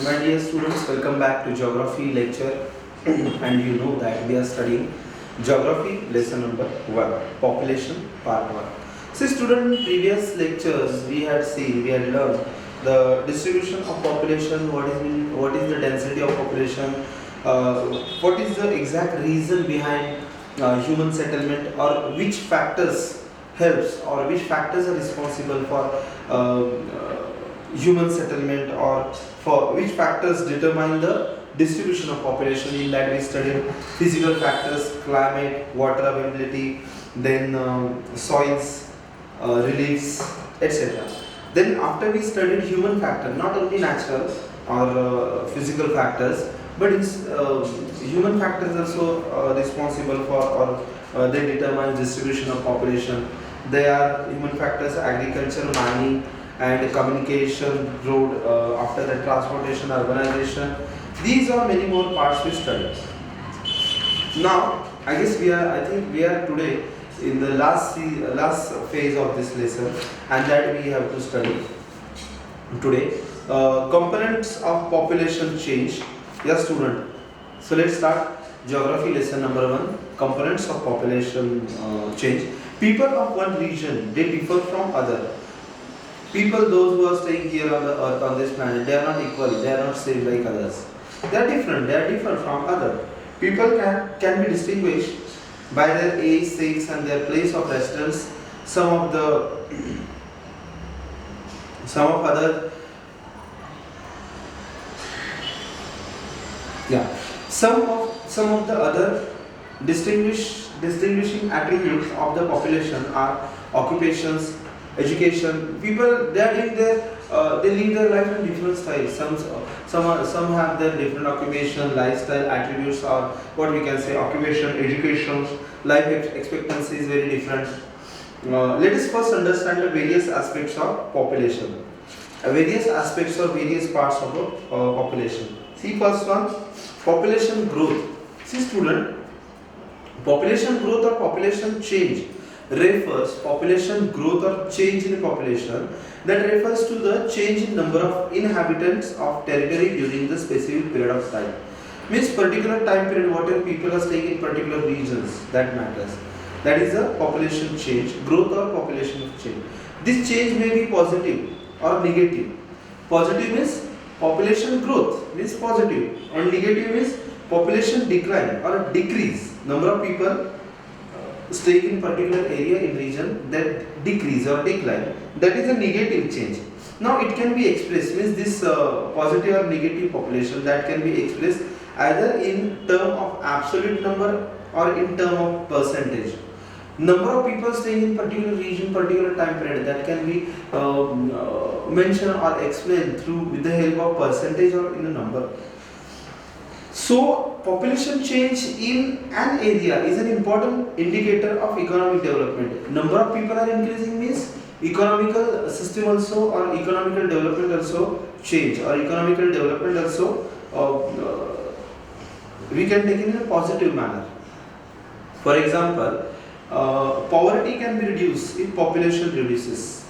My dear students, welcome back to geography lecture. And you know that we are studying geography lesson number 1, population part 1. See student, in previous lectures we had learned the distribution of population, what is the density of population, what is the exact reason behind human settlement, or which factors helps or which factors are responsible for human settlement, or for which factors determine the distribution of population. In that we studied physical factors, climate, water availability, then soils, reliefs, etc. Then after we studied human factor, not only natural or physical factors, but human factors also responsible for, or they determine distribution of population. They are human factors: agriculture, mining, and communication, road, after that transportation, urbanization. These are many more parts we study. Now, I think we are today in the last phase of this lesson, and that we have to study today. Components of population change. Yes, student. So let's start geography lesson number 1. Components of population change. People of one region, they differ from other. People, those who are staying here on the earth, on this planet, they are not equal, they are not same like others. They are different, they are different from other. People can be distinguished by their age, sex, and their place of residence. Some of other yeah some of the other distinguishing attributes of the population are occupations, education. People, they are doing their they live their life in different styles. Some have their different occupation, lifestyle attributes, or what we can say occupation, education, life expectancy is very different. Let us first understand the various aspects of population. Various aspects or various parts of a population. See, first one, population growth. See student, population growth or population change refers population growth or change in population that refers to the change in number of inhabitants of territory during the specific period of time. Means particular time period, whatever people are staying in particular regions, that matters. That is the population change, growth or population change. This change may be positive or negative. Positive means population growth, means positive, and negative means population decline or decrease. Number of people staying in particular area in region, that decrease or decline, that is a negative change. Now it can be expressed, means this positive or negative population, that can be expressed either in term of absolute number or in term of percentage. Number of people staying in particular region, particular time period, that can be mentioned or explained through with the help of percentage or in a number. So, population change in an area is an important indicator of economic development. Number of people are increasing means economical system also, or economical development also change, or economical development also we can take it in a positive manner. For example, poverty can be reduced if population reduces.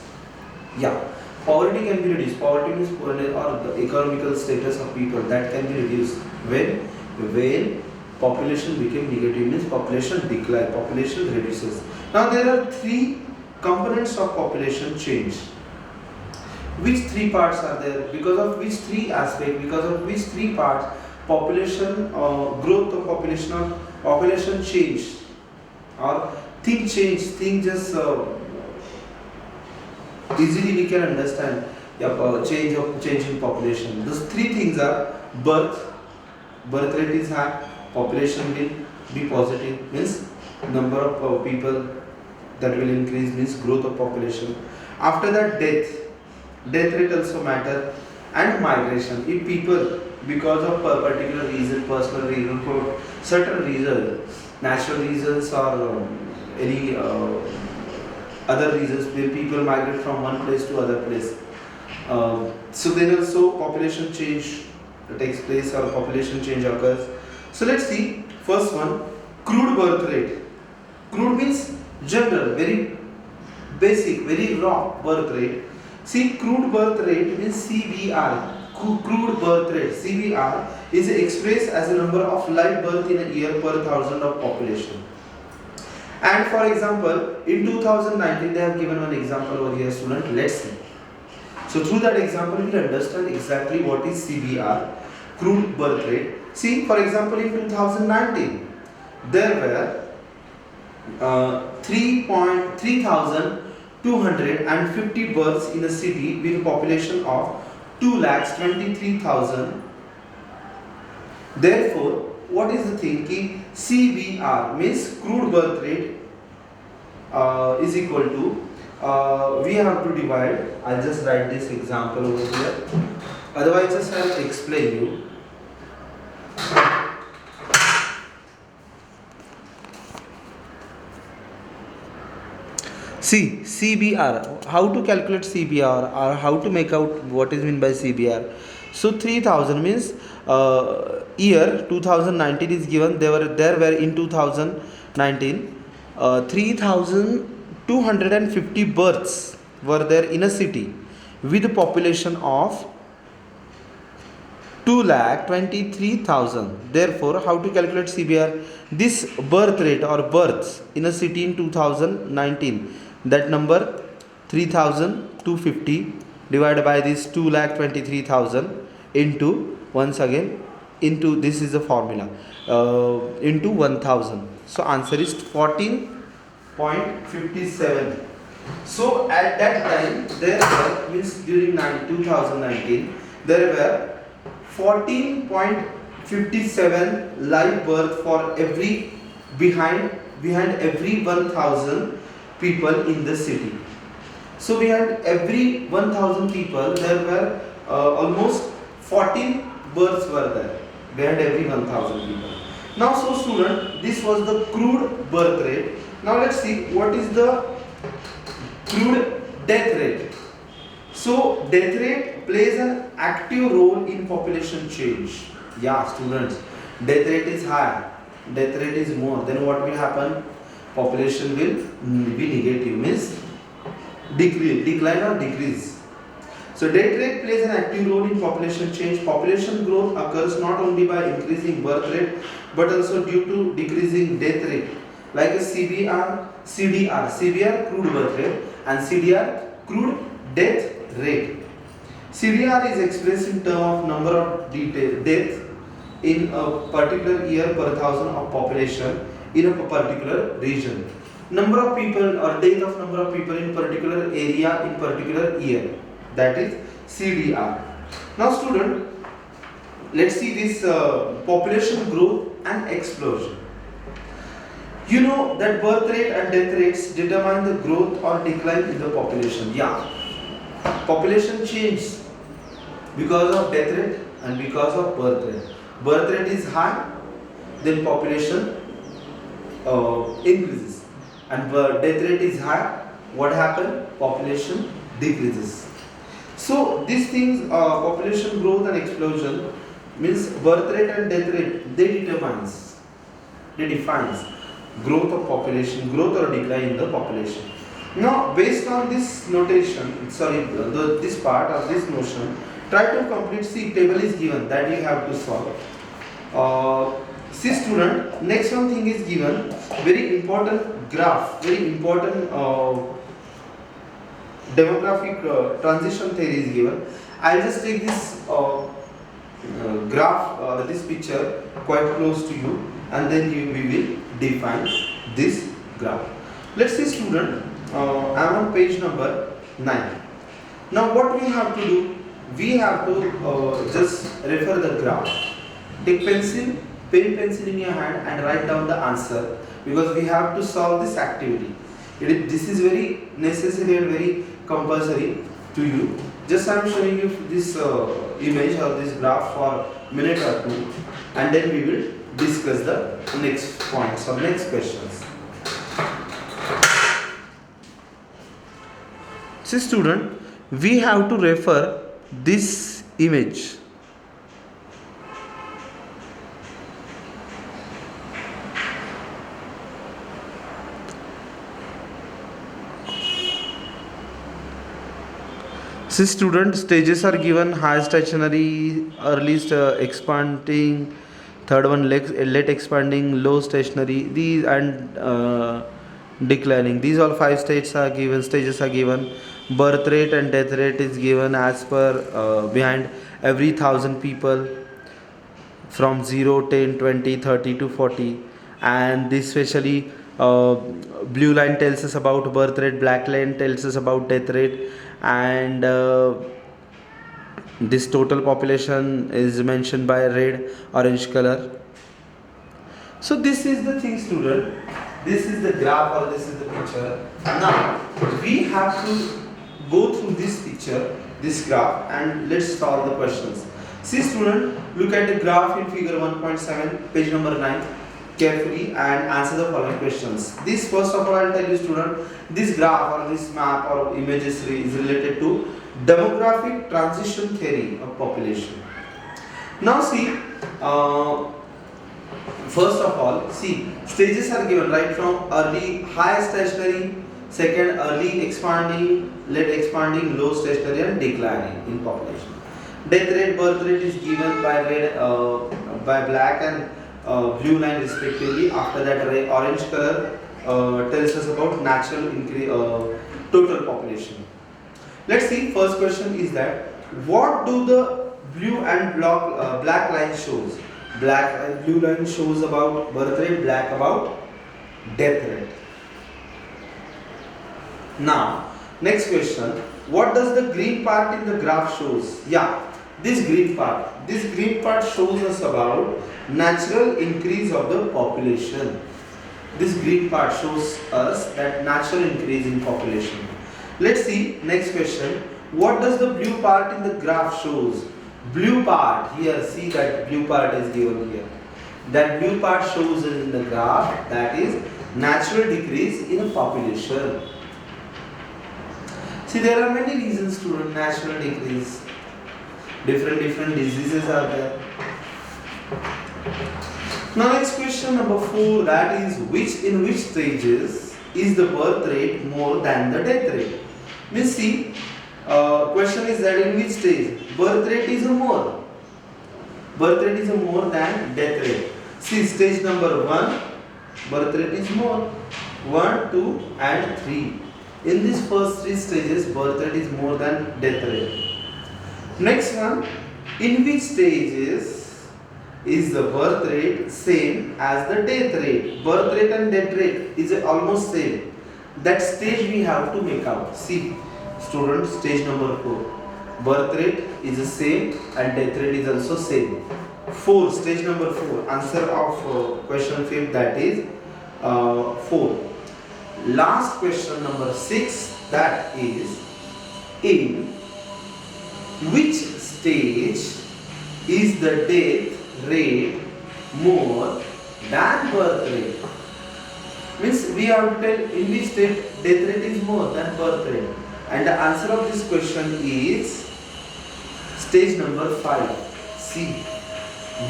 Yeah, poverty can be reduced. Poverty means poorness or the economical status of people, that can be reduced when population became negative, means population decline, population reduces. Now there are 3 components of population change. Which 3 parts are there? Because of which 3 aspects? Because of which 3 parts population growth of population change, or thing change, thing just easily we can understand. Change in population. Those 3 things are birth rate is high, population will be positive, means number of people that will increase, means growth of population. After that, death rate also matter, and migration. If people, because of a particular reason, personal reason, for certain reason, natural reasons, or any other reasons, where people migrate from one place to other place, so then also population change takes place, or population change occurs. So let's see, first one, crude birth rate. Crude means general, very basic, very raw birth rate. See, crude birth rate means CBR, crude birth rate (CBR) is expressed as a number of live birth in a year per thousand of population. And for example, in 2019 they have given one example over here, student. Let's see. So through that example, we will understand exactly what is CBR, crude birth rate. See, for example, in 2019 there were 3,250 births in a city with a population of 2,23,000. Therefore, what is the thing? Ki CBR means crude birth rate is equal to, we have to divide. I'll just write this example over here. Otherwise, just I'll explain you. See, CBR, how to calculate CBR or how to make out what is meant by CBR. So 3000 means year 2019 is given. There were in 2019 3,250 births were there in a city with a population of 2,23,000. Therefore, how to calculate CBR? This birth rate or births in a city in 2019, that number 3,250 divided by this 2,23,000 into, once again, into, this is the formula, into 1000. So answer is 14.57. So at that time there were, means during 2019 there were 14.57 live birth for every behind every 1000 people in the city. So behind every 1000 people there were almost 14 births were there behind every 1000 people. Now, so student, this was the crude birth rate. Now let's see what is the crude death rate. So death rate plays an active role in population change. Yeah, students, death rate is high, death rate is more, then what will happen? Population will be negative, means decline or decrease. So death rate plays an active role in population change. Population growth occurs not only by increasing birth rate but also due to decreasing death rate, like a CBR, CBR crude birth rate and CDR crude death rate. CDR is expressed in terms of number of deaths in a particular year per thousand of population in a particular region. Number of people or death of number of people in particular area in particular year, that is CDR. Now student, let's see this population growth and explosion. You know that birth rate and death rates determine the growth or decline in the population. Yeah, population changes because of death rate and because of birth rate. Birth rate is high, then population increases, and death rate is high. What happens? Population decreases. So these things, population growth and explosion, means birth rate and death rate, they defines growth of population, growth or decline in the population. Now based on this notation, this part of this notion, try to complete. See, table is given that you have to solve. See student, next one thing is given, very important graph, very important demographic transition theory is given. I'll just take this graph, this picture quite close to you, and then we will define this graph. Let's see student, I'm on page number 9. Now what we have to do, we have to just refer the graph. Take pen pencil in your hand and write down the answer, because we have to solve this activity. This is very necessary and very compulsory to you. Just I am showing you this image or this graph for a minute or two, and then we will discuss the next points or next questions. See student, we have to refer this image. See student, stages are given: high stationary, early expanding, third one late expanding, low stationary, these and declining. These all five stages are given. Birth rate and death rate is given as per behind every 1,000 people, from 0, 10, 20, 30 to 40. And this especially, blue line tells us about birth rate, black line tells us about death rate, and this total population is mentioned by red orange color. So this is the thing student, this is the graph or this is the picture. Now we have to go through this picture, this graph, and let's solve the questions. See student, look at the graph in figure 1.7, page number 9 carefully and answer the following questions. This, first of all, I'll tell you student, this graph or this map or images is related to demographic transition theory of population. Now see, first of all, see, stages are given right from early high stationary, second early expanding, late expanding, low stationary and declining in population. Death rate, birth rate is given by red, by black and blue line respectively. After that, orange color tells us about natural increase, total population. Let's see. First question is that what do the blue and black line shows? Blue line shows about birth rate, black about death rate. Now, next question. What does the green part in the graph shows? Yeah, this green part shows us about natural increase of the population. This green part shows us that natural increase in population. Let's see next question. What does the blue part in the graph shows? Blue part here, see that blue part is given here. That blue part shows in the graph that is natural decrease in population. See, there are many reasons to natural decrease. Different diseases are there. Now next question number 4, that is in which stages is the birth rate more than the death rate? Means see, question is that in which stage birth rate is more. Birth rate is more than death rate. See, stage number 1, birth rate is more. 1, 2 and 3. In these first 3 stages, birth rate is more than death rate. Next one, in which stages is the birth rate same as the death rate? Birth rate and death rate is almost same. That stage we have to make out. See, student, stage number 4. Birth rate is the same and death rate is also same. 4, stage number 4. Answer of question 5, that is 4. Last question number 6, that is in which stage is the death rate more than birth rate? Means we have to tell in which stage death rate is more than birth rate. And the answer of this question is stage number 5. See,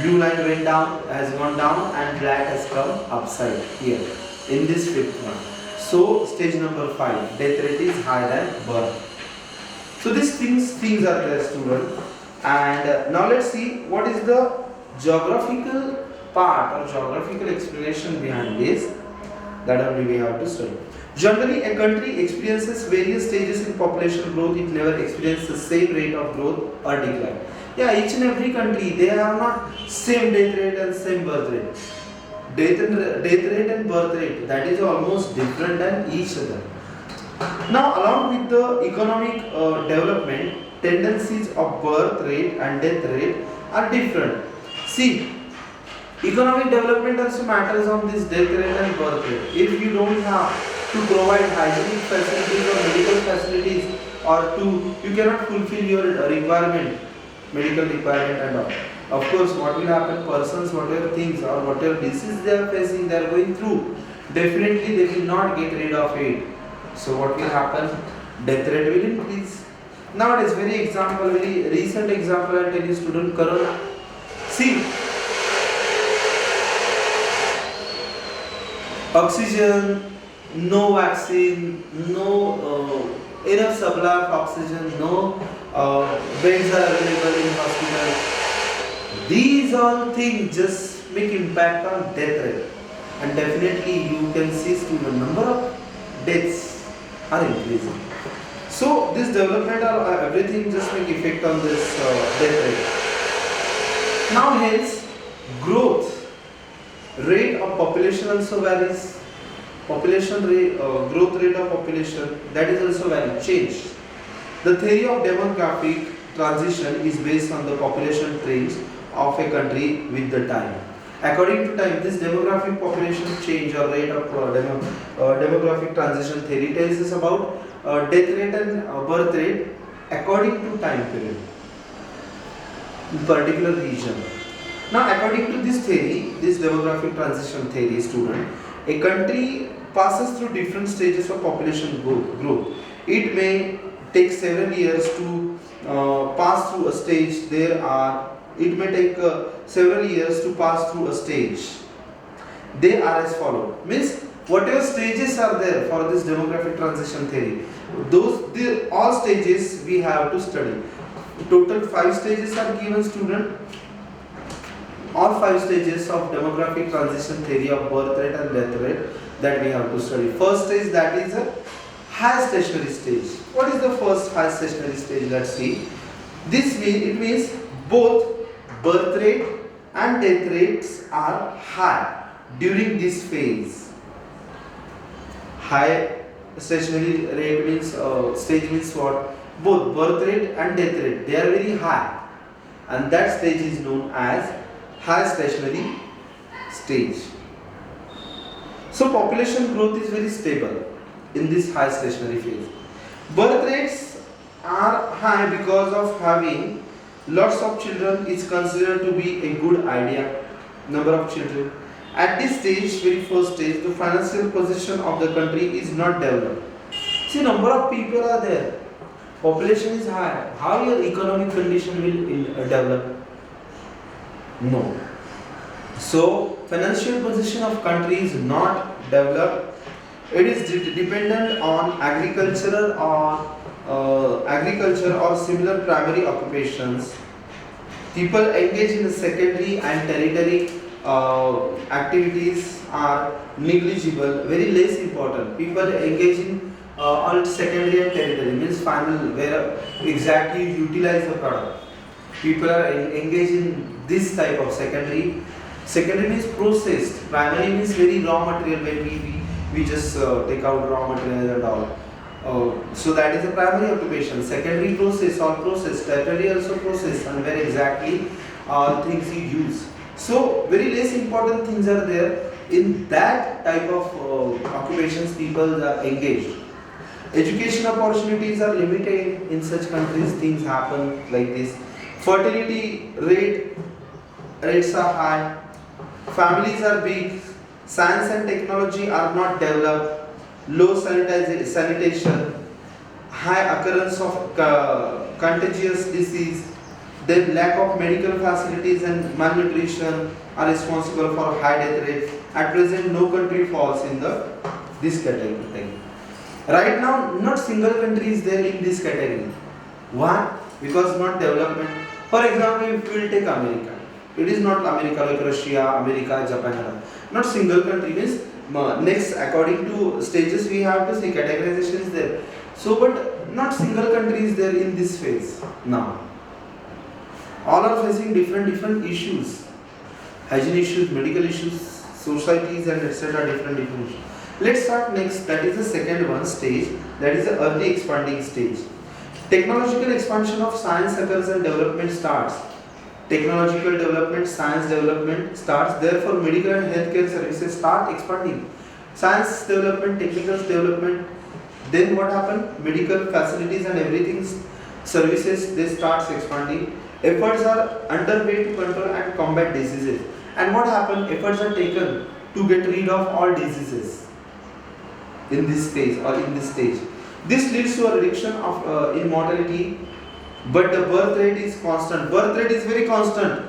blue line went down, has gone down and black has come upside here in this 5th one. So stage number 5, death rate is higher than birth. So these things are there student. And now let's see what is the geographical part or geographical explanation behind this. That only we have to study. Generally, a country experiences various stages in population growth. It never experiences the same rate of growth or decline. Yeah, each and every country, they have not same death rate and same birth rate. Death rate and birth rate, that is almost different than each other. Now, along with the economic development, tendencies of birth rate and death rate are different. See, economic development also matters on this death rate and birth rate. If you don't have to provide hygienic facilities or medical facilities, you cannot fulfill your requirement, medical requirement and all. Of course, what will happen? Persons, whatever things or whatever disease they are facing, they are going through, definitely they will not get rid of it. So what will happen? Death rate will increase. Nowadays, very recent example I tell you student, Corona. See, oxygen, no vaccine, no enough supply of oxygen, no beds are available in hospital. These all things just make impact on death rate, and definitely you can see the number of deaths are increasing. So this development or everything just make effect on this death rate. Now hence growth rate of population also varies. Population rate, growth rate of population, that is also varies, change. The theory of demographic transition is based on the population trends of a country with the time. According to time, this demographic population change or rate of demographic transition theory tells us about death rate and birth rate according to time period in particular region. Now, according to this theory, this demographic transition theory, student, a country passes through different stages of population growth. It may take several years to pass through a stage. It may take several years to pass through a stage. They are as follow. Means whatever stages are there for this demographic transition theory, all stages we have to study. Total 5 stages are given, student. All 5 stages of demographic transition theory of birth rate and death rate that we have to study. First stage, that is a high stationary stage. What is the first high stationary stage? Let's see. It means both birth rate and death rates are high during this phase. High stationary rate means stage means what? Both birth rate and death rate, they are very high, and that stage is known as high stationary stage. So population growth is very stable in this high stationary phase. Birth rates are high because of having lots of children is considered to be a good idea. Number of children. At this stage, very first stage, the financial position of the country is not developed. See, number of people are there. Population is high. How your economic condition will develop? No. So, financial position of country is not developed. It is dependent on agriculture or similar primary occupations. People engage in secondary and tertiary activities are negligible, very less important. People engage in on secondary and tertiary means final, where exactly you utilize the product. People are engaged in this type of secondary. Secondary means processed. Primary means very raw material, when we just take out raw material and all. So that is the primary occupation. Secondary process, all process. Tertiary also process, and where exactly things you use. So very less important things are there. In that type of occupations, people are engaged. Education opportunities are limited in such countries. Things happen like this. Fertility rates are high. Families are big. Science and technology are not developed. Low sanitation. High occurrence of contagious disease. Then lack of medical facilities and malnutrition are responsible for high death rates. At present, no country falls in this category. Right now, not single country is there in this category. Why? Because not development. For example, if we will take America, it is not America like Russia, America, Japan. Not single country means next, according to stages we have to see categorization is there. So, but not single country is there in this phase now. All are facing different issues, hygiene issues, medical issues, societies, and etc. different issues. Let's start next. That is the second one stage. That is the early expanding stage. Technological expansion of science occurs and development starts. Technological development, science development starts. Therefore, medical and healthcare services start expanding. Science development, technical development. Then what happened? Medical facilities and everything, services, they starts expanding. Efforts are underway to control and combat diseases. And what happened? Efforts are taken to get rid of all diseases in this phase or in this stage. This leads to a reduction of in mortality, but the birth rate is constant. Birth rate is very constant.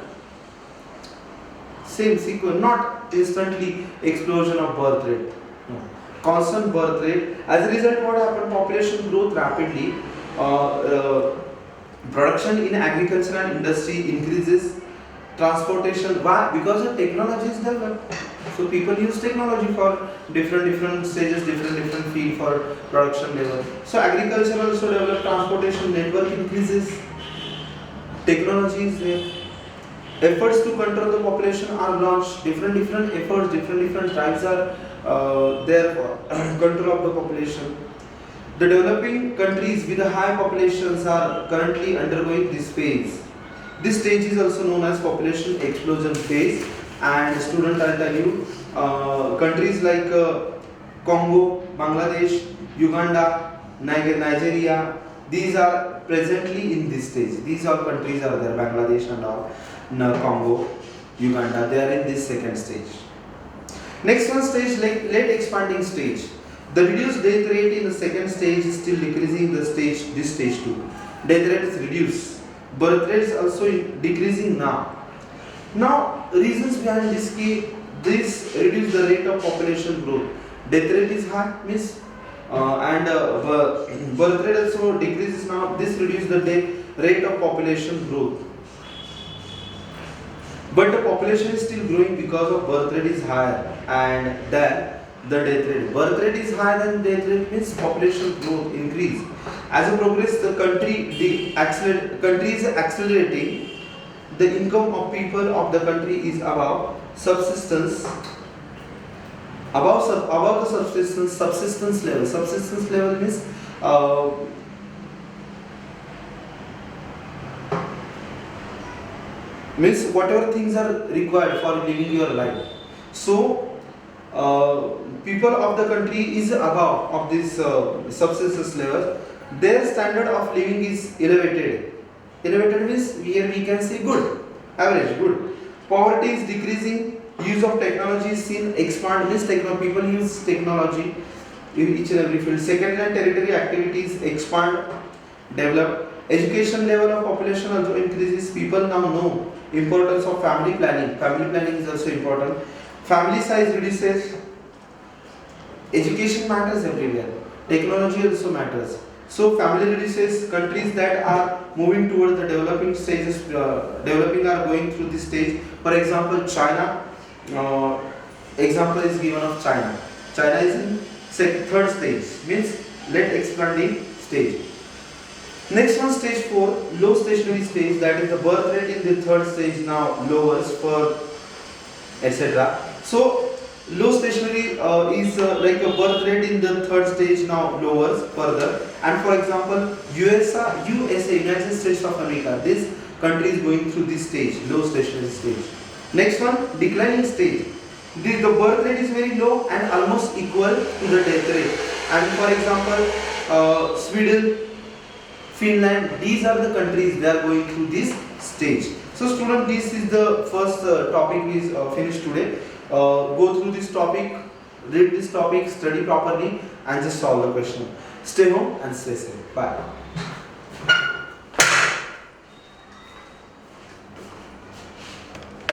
Same sequence, not instantly explosion of birth rate. No. constant birth rate. As a result, what happened? Population growth rapidly. Production in agriculture and industry increases. Transportation. Why? Because the technology is developed. So people use technology for different stages, different field for production level. So agriculture also developed. Transportation network increases. Technology is there. Efforts to control the population are launched. Different efforts, different tribes are there for control of the population. The developing countries with a high populations are currently undergoing this phase. This stage is also known as population explosion phase. And student, I'll tell you, countries like Congo, Bangladesh, Uganda, Nigeria, these are presently in this stage. These all countries are there, Bangladesh and all, Congo, Uganda, they are in this second stage. Next one stage, like late expanding stage. The reduced death rate in the second stage is still decreasing in the stage, this stage 2. Death rate is reduced. Birth rate is also decreasing now. Now, reasons behind this key, this reduce the rate of population growth. Death rate is high, means birth rate also decreases now. This reduces the rate of population growth. But the population is still growing because of birth rate is higher and then the death rate. Birth rate is higher than death rate means population growth increase. As a progress, the country is accelerating. The income of people of the country is above subsistence. Above the subsistence level. Subsistence level means means whatever things are required for living your life. So people of the country is above of this subsistence level. Their standard of living is elevated. Elevated means here we can say good, average, good. Poverty is decreasing. Use of technology is seen expand. Means people use technology in each and every field. Second and territory activities expand, develop. Education level of population also increases. People now know importance of family planning. Family planning is also important. Family size reduces. Education matters everywhere. Technology also matters. So family reduces. Countries that are moving towards the developing stages, developing are going through this stage. For example, China. Example is given of China. China is in third stage, means late expanding stage. Next one, stage 4, low stationary stage, that is the birth rate in the third stage now lowers for etc. So low stationary is like a birth rate in the third stage now lowers further. And for example, USA, United States of America, this country is going through this stage, low stationary stage. Next one, declining stage. The birth rate is very low and almost equal to the death rate. And for example, Sweden, Finland, these are the countries that are going through this stage. So student, this is the first topic is finished today. Go through this topic, read this topic, study properly and just solve the question. Stay home and stay safe. Bye.